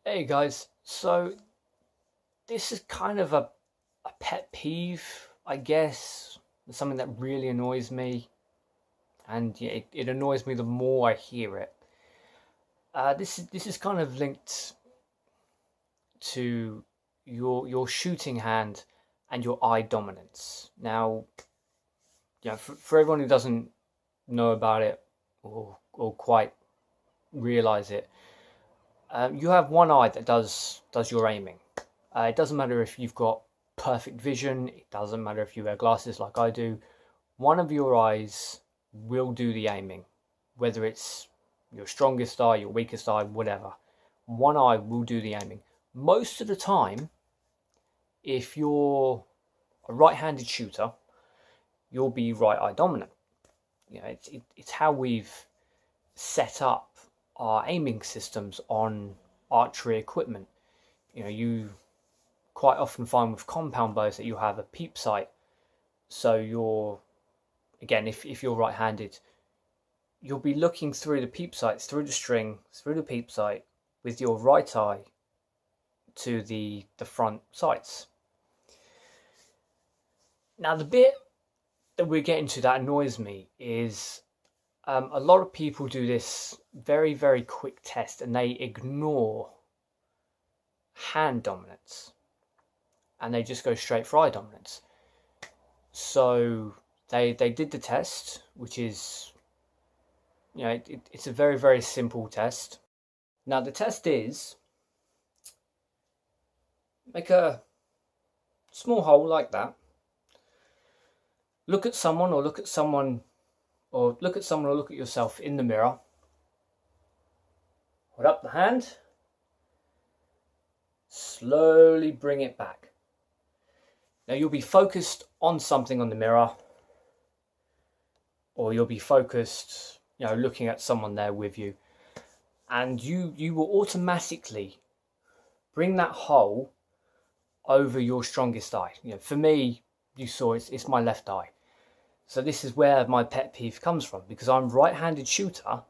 Hey guys, so this is kind of a pet peeve, I guess. It's something that really annoys me, and yeah, it annoys me the more I hear it. This is kind of linked to your shooting hand and your eye dominance. Now, for everyone who doesn't know about it or quite realize it, you have one eye that does your aiming. It doesn't matter if you've got perfect vision, it doesn't matter if you wear glasses like I do. One of your eyes will do the aiming, whether it's your strongest eye, your weakest eye, whatever. One eye will do the aiming. Most of the time, if you're a right-handed shooter, you'll be right eye dominant. It's how we've set up our aiming systems on archery equipment. You quite often find with compound bows that you have a peep sight. So if you're right-handed, you'll be looking through the peep sights, through the string, through the peep sight with your right eye to the front sights. Now, the bit that we're getting to that annoys me is a lot of people do this very, very quick test and they ignore hand dominance and they just go straight for eye dominance. So they did the test, which is, it's a very, very simple test. Now the test is, make a small hole like that, look at someone or look at yourself in the mirror, hold up the hand, slowly bring it back. Now you'll be focused on something on the mirror, or you'll be focused, looking at someone there with you, and you will automatically bring that hole over your strongest eye. For me, you saw it's my left eye. So this is where my pet peeve comes from, because I'm right-handed shooter,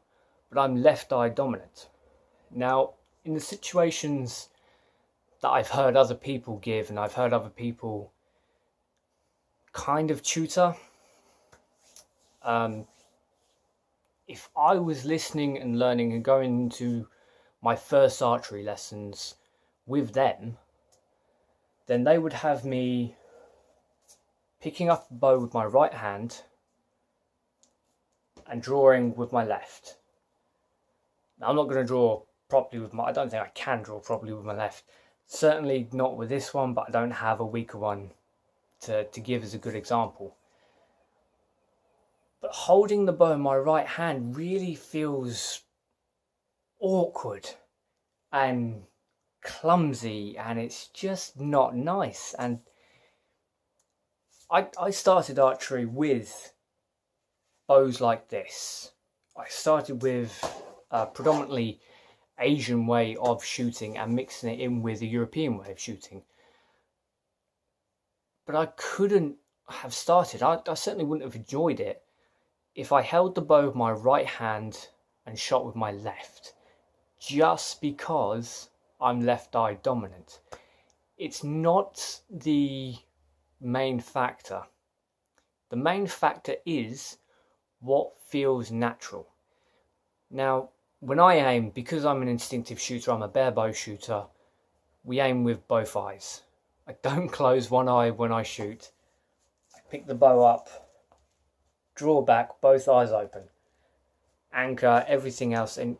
but I'm left eye dominant. Now, in the situations that I've heard other people give, and I've heard other people kind of tutor, if I was listening and learning and going into my first archery lessons with them, then they would have me picking up a bow with my right hand and drawing with my left. Now, I'm not going to draw properly I don't think I can draw properly with my left. Certainly not with this one, but I don't have a weaker one to give as a good example. But holding the bow in my right hand really feels awkward and clumsy, and it's just not nice. And I started archery with bows like this. I started with a predominantly Asian way of shooting and mixing it in with a European way of shooting. But I couldn't have started, I certainly wouldn't have enjoyed it if I held the bow with my right hand and shot with my left, just because I'm left eye dominant. It's not the main factor. The main factor is what feels natural. Now, when I aim, because I'm an instinctive shooter, I'm a bare bow shooter, we aim with both eyes. I don't close one eye when I shoot. I pick the bow up, draw back, both eyes open, anchor, everything else, and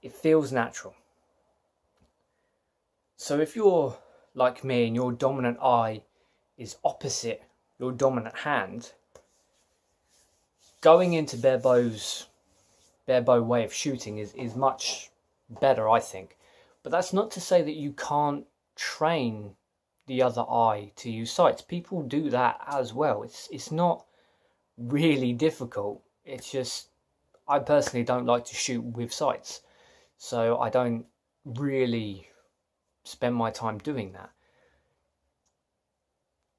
it feels natural. So if you're like me and your dominant eye is opposite your dominant hand, going into bare bow way of shooting is much better, I think. But that's not to say that you can't train the other eye to use sights. People do that as well. It's not really difficult. It's just, I personally don't like to shoot with sights, so I don't really spend my time doing that.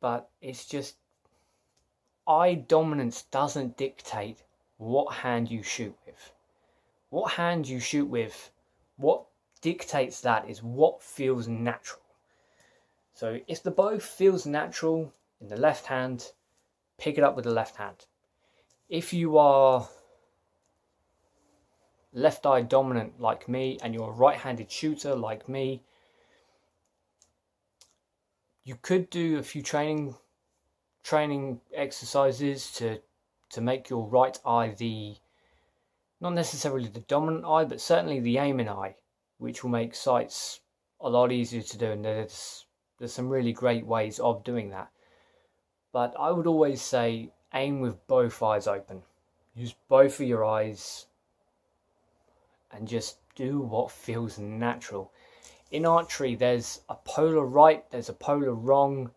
But it's just, eye dominance doesn't dictate what hand you shoot with. What hand you shoot with, what dictates that is what feels natural. So if the bow feels natural in the left hand, pick it up with the left hand. If you are left eye dominant like me and you're a right-handed shooter like me, you could do a few training exercises to make your right eye not necessarily the dominant eye, but certainly the aiming eye, which will make sights a lot easier to do. And there's some really great ways of doing that. But I would always say aim with both eyes open. Use both of your eyes and just do what feels natural. In archery, there's a polar right, there's a polar wrong,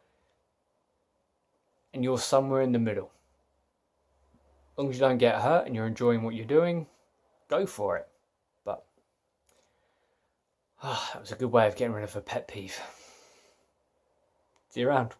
and you're somewhere in the middle. As long as you don't get hurt and you're enjoying what you're doing, go for it. But that was a good way of getting rid of a pet peeve. See you around.